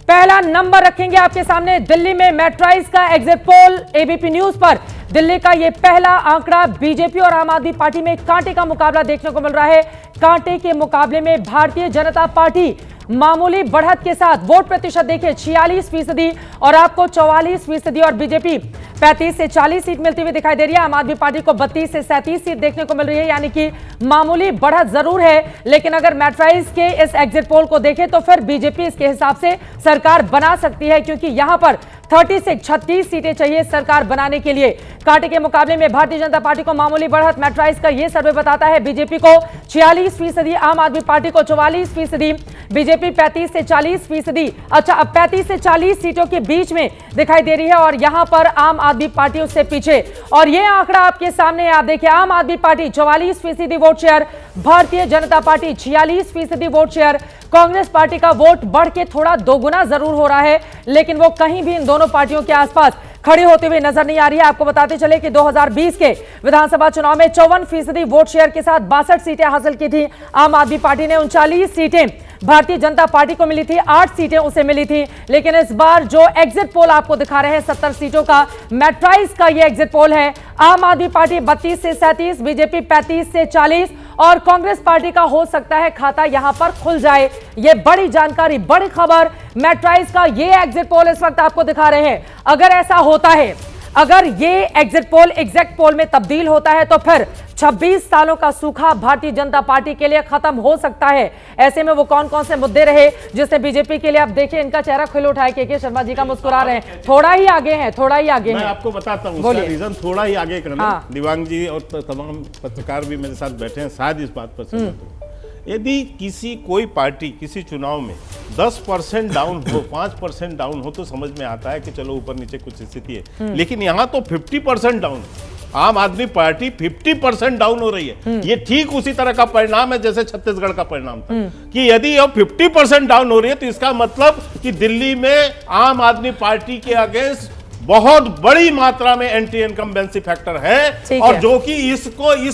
पहला नंबर रखेंगे आपके सामने दिल्ली में मेट्राइज का एग्जिट पोल। एबीपी न्यूज पर दिल्ली का यह पहला आंकड़ा। बीजेपी और आम आदमी पार्टी में कांटे का मुकाबला देखने को मिल रहा है। कांटे के मुकाबले में भारतीय जनता पार्टी मामूली बढ़त के साथ वोट प्रतिशत देखिए 46% और आपको 44% और बीजेपी 35 से 40 सीट मिलती हुई दिखाई दे रही है। आम आदमी पार्टी को 32 से 37 सीट देखने को मिल रही है, यानी कि मामूली बढ़त जरूर है। लेकिन अगर मेट्राइज के इस एग्जिट पोल को देखें तो फिर बीजेपी इसके हिसाब से सरकार बना सकती है, क्योंकि यहां पर 30 से 36 सीटें चाहिए सरकार बनाने के लिए। कांटे के मुकाबले में भारतीय जनता पार्टी को मामूली बढ़त मेट्राइज का यह सर्वे बताता है। बीजेपी को 46%, आम आदमी पार्टी को 44%, बीजेपी 35 से 40%। अच्छा, अब 35 से 40 सीटों के बीच में दिखाई दे रही है और यहां पर आम आदमी पार्टी उससे पीछे। और यह आंकड़ा आपके सामने है, आप देखिए आम आदमी party 44% vote share, Bharatiya Janata party 46% vote share. Congress party का वोट बढ़ के थोड़ा दोगुना जरूर हो रहा है, लेकिन वो कहीं भी इन दोनों पार्टियों के आसपास खड़ी होते हुए नजर नहीं आ रही है। आपको बताते चले कि 2020 के विधानसभा चुनाव में 54% वोट शेयर के साथ 62 सीटें हासिल की थी आम आदमी पार्टी ने। 39 सीटें भारतीय जनता पार्टी को मिली थी, 8 सीटें उसे मिली थी। लेकिन इस बार जो एग्जिट पोल आपको दिखा रहे हैं 70 सीटों का मेट्राइज का ये एग्जिट पोल है। आम आदमी पार्टी 32 से 37, बीजेपी 35 से 40 और कांग्रेस पार्टी का हो सकता है खाता यहां पर खुल जाए। ये बड़ी जानकारी, बड़ी खबर, मेट्राइज का ये एग्जिट पोल इस वक्त आपको दिखा रहे हैं। अगर ऐसा होता है, अगर ये एग्जिट पोल एग्जैक्ट पोल में तब्दील होता है तो फिर 26 सालों का सूखा भारतीय जनता पार्टी के लिए खत्म हो सकता है। ऐसे में वो कौन कौन से मुद्दे रहे जिससे बीजेपी के लिए, आप देखिए इनका चेहरा खिल उठा है। के शर्मा जी का मुस्कुरा रहे हैं, थोड़ा ही आगे हैं, थोड़ा ही आगे हैं। मैं आपको बताता हूं उसका रीजन थोड़ा ही आगे करना। दिवांग जी और तमाम पत्रकार भी मेरे साथ बैठे हैं, शायद इस बात पर सहमत हो। यदि कोई पार्टी किसी चुनाव में 10% डाउन हो, 5% डाउन हो तो समझ में आता है कि चलो ऊपर नीचे कुछ स्थिति है। लेकिन यहां तो 50% डाउन, आम आदमी पार्टी 50% डाउन हो रही है। ये ठीक उसी तरह का परिणाम है जैसे छत्तीसगढ़ का परिणाम था कि यदि अब 50% डाउन हो रही है तो इसका मतलब कि दिल्ली में आम आदमी पार्टी के अगेंस्ट बहुत बड़ी मात्रा में एंटी इनकम्बेंसी फैक्टर है और जो कि इस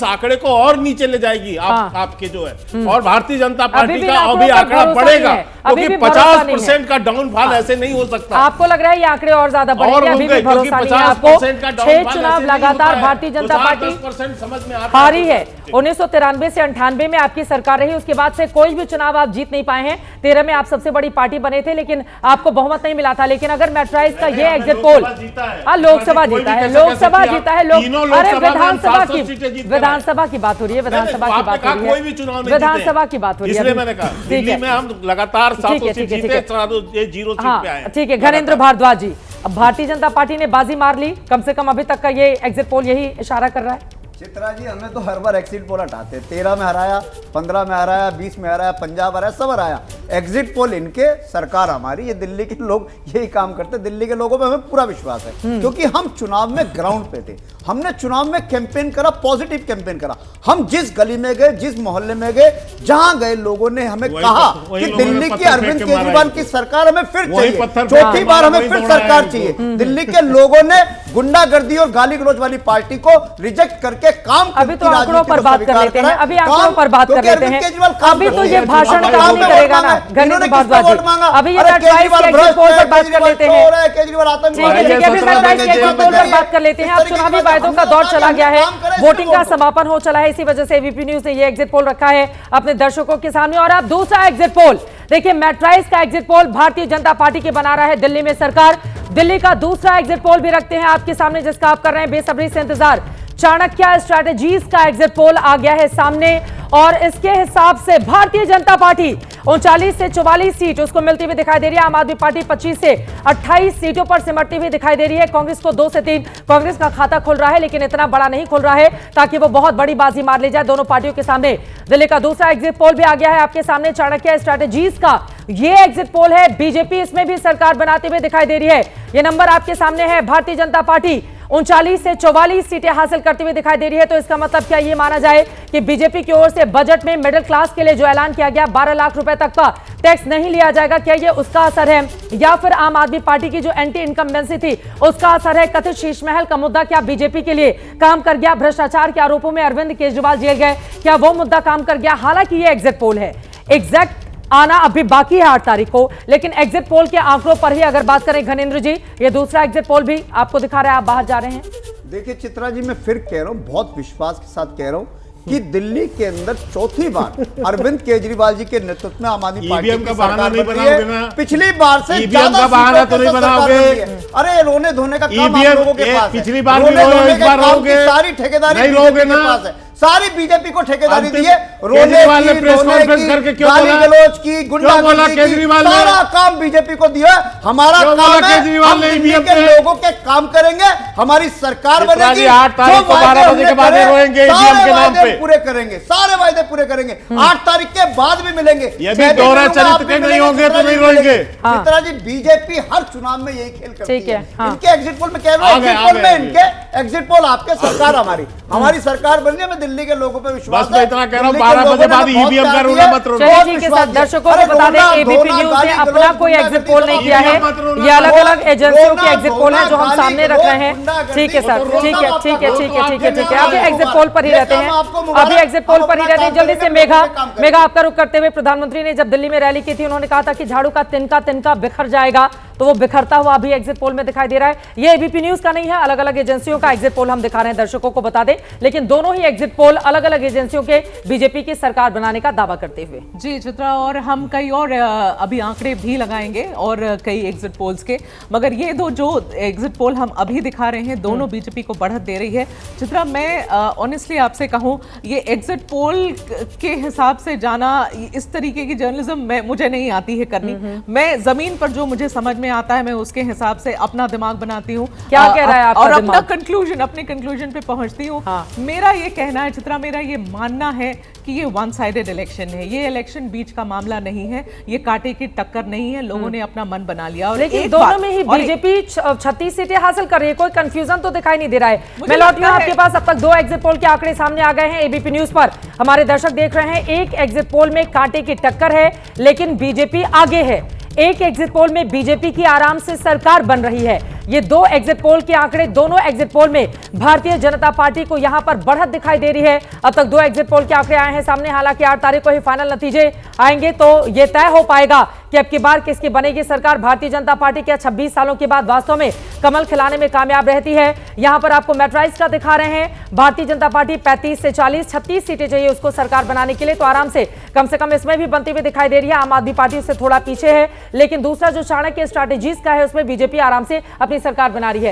आंकड़े को और नीचे ले जाएगी। आपके जो है और भारतीय जनता पार्टी का अभी आंकड़ा बढ़ेगा, क्योंकि 50% का डाउनफॉल ऐसे नहीं हो सकता। आपको लग रहा है ये आंकड़े और ज्यादा बढ़ेंगे? अभी भी भरोसा नहीं है आपको? 6 चुनाव लगातार भारतीय जनता पार्टी समझ में हारी है। 1993 से 98 में आपकी सरकार रही, उसके बाद से कोई भी चुनाव आप जीत नहीं पाए हैं। 13 में आप सबसे बड़ी पार्टी बने थे, लेकिन आपको बहुमत नहीं मिला था। लेकिन अगर मेट्राइज का ये एग्जिट पोल, लोकसभा जीता है, लोकसभा जीता है, अरे विधानसभा की बात हो रही है, विधानसभा की बात हो रही है, विधानसभा की बात हो रही है। इसलिए मैंने कहा दिल्ली में हम लगातार 700 सीट जीते, 0 सीट पे आए। ठीक है, घनेंद्र भारद्वाज जी, अब भारतीय जनता पार्टी ने बाजी मार ली, कम से कम अभी तक का ये एग्जिट पोल यही इशारा कर रहा है। चित्रा जी, हमें तो हर बार एग्जिट पोल हटाते, 13 में हराया, 15 में हराया, 20 में हराया, पंजाब हराया, सब हराया। एग्जिट पोल इनके, सरकार हमारी। ये दिल्ली के लोग यही काम करते, दिल्ली के लोगों पे हमें पूरा विश्वास है, क्योंकि हम चुनाव में ग्राउंड पे थे। हमने चुनाव में कैंपेन करा, पॉजिटिव कैंपेन करा। हम जिस गली में गए, जिस मोहल्ले में गए, जहां गए, लोगों ने हमें कहा कि दिल्ली की अरविंद केजरीवाल की सरकार हमें फिर चाहिए, चौथी बार हमें फिर सरकार चाहिए। दिल्ली के लोगों ने गुंडागर्दी और गाली गलौज वाली पार्टी को रिजेक्ट करके काम। अभी तो आंकड़ों पर बात कर लेते हैं, अभी आंकड़ों पर बात कर लेते हैं। अभी तो ये भाषण काम नहीं करेगा ना घनेंद्र भारद्वाज जी, अभी ये मेट्राइज के एग्जिट पोल पर बात कर लेते हैं। बात कर लेते हैं। अब चुनावी वायदों का दौर चला गया है, वोटिंग का समापन हो चला है, इसी वजह से एबीपी न्यूज ने ये एग्जिट पोल रखा है अपने दर्शकों के सामने। और अब दूसरा एग्जिट पोल देखिए, मेट्राइज का exit poll Bharatiya Janata party के बना रहा है दिल्ली में सरकार। दिल्ली का दूसरा एग्जिट पोल भी रखते हैं आपके सामने, जिसका आप कर रहे हैं बेसब्री से इंतजार। चाणक्य स्ट्रैटेजीज का एग्जिट पोल आ गया है सामने और इसके हिसाब से भारतीय जनता पार्टी 39 से 44 सीट उसको मिलती हुई दिखाई दे रही है। आम आदमी पार्टी 25 से 28 सीटों पर सिमटती हुई दिखाई दे रही है। कांग्रेस को 2 से 3, कांग्रेस का खाता खुल रहा है, लेकिन इतना बड़ा नहीं खुल रहा है ताकि वो बहुत बड़ी बाजी मार ले जाए दोनों पार्टियों के सामने। दिल्ली का दूसरा एग्जिट पोल भी आ गया है आपके सामने, चाणक्य स्ट्रैटेजीज का ये एग्जिट पोल है। बीजेपी इसमें भी सरकार बनाते हुए दिखाई दे रही है। ये नंबर आपके सामने है, भारतीय जनता पार्टी 39 से 44 सीटें हासिल करती हुई दिखाई दे रही है। तो इसका मतलब क्या ये माना जाए कि बीजेपी की ओर से बजट में मिडिल क्लास के लिए जो ऐलान किया गया 12 लाख रुपए तक का टैक्स नहीं लिया जाएगा, क्या ये उसका असर है? या फिर आम आदमी पार्टी की जो एंटी इनकम्बेंसी थी उसका असर है? कथित शीश महल का मुद्दा क्या बीजेपी के लिए काम कर गया? भ्रष्टाचार के आरोपों में अरविंद केजरीवाल जेल गए, क्या वो मुद्दा काम कर गया? हालांकि ये एग्जिट पोल है, एग्जैक्ट आना अभी बाकी है 8 तारीख को। लेकिन एग्जिट पोल के आंकड़ों पर ही अगर बात करें घनेंद्र जी, ये दूसरा एग्जिट पोल भी आपको दिखा रहा है, आप बाहर जा रहे हैं। देखिए चित्रा जी, मैं फिर कह रहा हूं, बहुत विश्वास के साथ कह रहा हूं कि दिल्ली के अंदर चौथी बार अरविंद केजरीवाल जी के नेतृत्व में आम आदमी पार्टी की सरकार बन रही है। पिछली बार से ज्यादा बहाना तो नहीं बनाओगे। अरे रोने धोने का काम आप लोगों के पास है। पिछली बार भी रोने के काम की सारी ठेकेदारी नहीं रोगे ना, पास है। सारी बीजेपी को ठेकेदारी दी है। केजरीवाल ने प्रेस कॉन्फ्रेंस करके क्यों बोला, गलोच की, गुंडागर्दी की, सारा काम बीजेपी को दिया। हमारा काम है, हम दिल्ली के लोगों के काम करेंगे, हमारी सरकार बनेगी, 8 तारीख को 12 बजे के बाद रोएंगे ईवीएम के नाम पे, पूरे करेंगे, सारे वायदे पूरे करेंगे। 8 तारीख के बाद भी मिलेंगे। ये भी दोहरा चरित्र के नहीं होंगे तो नहीं रोएंगे। चित्रा जी, बीजेपी हर चुनाव में यही खेल करती है। इनके एग्जिट पोल में कह रहा हूं, एग्जिट पोल में इनके एग्जिट पोल, आपके सरकार हमारी सरकार बन रही है। मैं दिल्ली के लोगों पे विश्वास बस मैं इतना कह रहा हूं, 12 बजे बाद ईवीएम का रोना मत रोना। चलिए ठीक है सर, दर्शकों को बता दें एबीपी न्यूज ने अपना कोई एग्जिट पोल नहीं किया है, ये अलग अलग एजेंसियों के एग्जिट पोल है जो हम सामने रख रहे हैं। ठीक है सर, ठीक है ठीक है ठीक है ठीक है ठीक है, अभी एग्जिट पोल पर ही रहते हैं, अभी एग्जिट पोल पर ही रहते हैं। जल्दी से मेघा आपका रुख करते हुए, प्रधानमंत्री ने जब दिल्ली में रैली की थी उन्होंने कहा था कि झाड़ू का तिनका बिखर जाएगा, तो वो बिखरता हुआ अभी एग्जिट पोल में दिखाई दे रहा है। ये एबीपी न्यूज का नहीं है, अलग अलग एजेंसियों का एग्जिट पोल हम दिखा रहे हैं, दर्शकों को बता दें। लेकिन दोनों ही एग्जिट पोल अलग अलग एजेंसियों के बीजेपी की सरकार बनाने का दावा करते हुए। जी चित्रा, और हम कई और अभी आंकड़े भी लगाएंगे और कई एग्जिट पोल्स के, मगर ये दो जो एग्जिट पोल हम अभी दिखा रहे हैं दोनों बीजेपी को बढ़त दे रही है। चित्रा, मैं ऑनेस्टली आपसे कहूं, ये एग्जिट पोल के हिसाब से जाना, इस तरीके की जर्नलिज्म मुझे नहीं आती है करनी। मैं जमीन पर जो मुझे समझ में आता है मैं उसके हिसाब से अपना दिमाग बनाती हूँ। क्या कह रहा है आपका और अपने कंक्लूजन पे पहुंचती हूँ। मेरा ये कहना है चित्रा, मेरा ये मानना है कि ये वन साइडेड इलेक्शन है। ये इलेक्शन बीच का मामला नहीं है, ये कांटे की टक्कर नहीं है, लोगों ने अपना मन बना लिया। और लेकिन दोनों में ही बीजेपी 36 सीटें हासिल कर रही है, कोई कंफ्यूजन तो दिखाई नहीं दे रहा है। मैं लौट रही हूं आपके पास, अब तक 2 एग्जिट पोल के आंकड़े सामने आ गए हैं एबीपी न्यूज पर, हमारे दर्शक देख रहे हैं। एक एग्जिट पोल में कांटे की टक्कर है लेकिन बीजेपी आगे है, एक एग्जिट पोल में बीजेपी की आराम से सरकार बन रही है। ये 2 एग्जिट पोल के आंकड़े, दोनों एग्जिट पोल में भारतीय जनता पार्टी को यहां पर बढ़त दिखाई दे रही है। अब तक 2 एग्जिट पोल के आंकड़े आए हैं सामने, हालांकि 8 तारीख को ही फाइनल नतीजे आएंगे तो यह तय हो पाएगा कि अब की बार किसकी बनेगी सरकार। भारतीय जनता पार्टी क्या 26 सालों के बाद वास्तव में कमल खिलाने में कामयाब रहती है। यहां पर आपको मैट्राइज का दिखा रहे हैं, भारतीय जनता पार्टी 35 से 40, 36 सीटें चाहिए उसको सरकार बनाने के लिए, तो आराम से कम इसमें भी बनती हुई दिखाई दे रही है। आम आदमी पार्टी उससे थोड़ा पीछे है, लेकिन दूसरा जो चाणक्य स्ट्रैटेजीज का है उसमें बीजेपी आराम से अपनी सरकार बना रही है।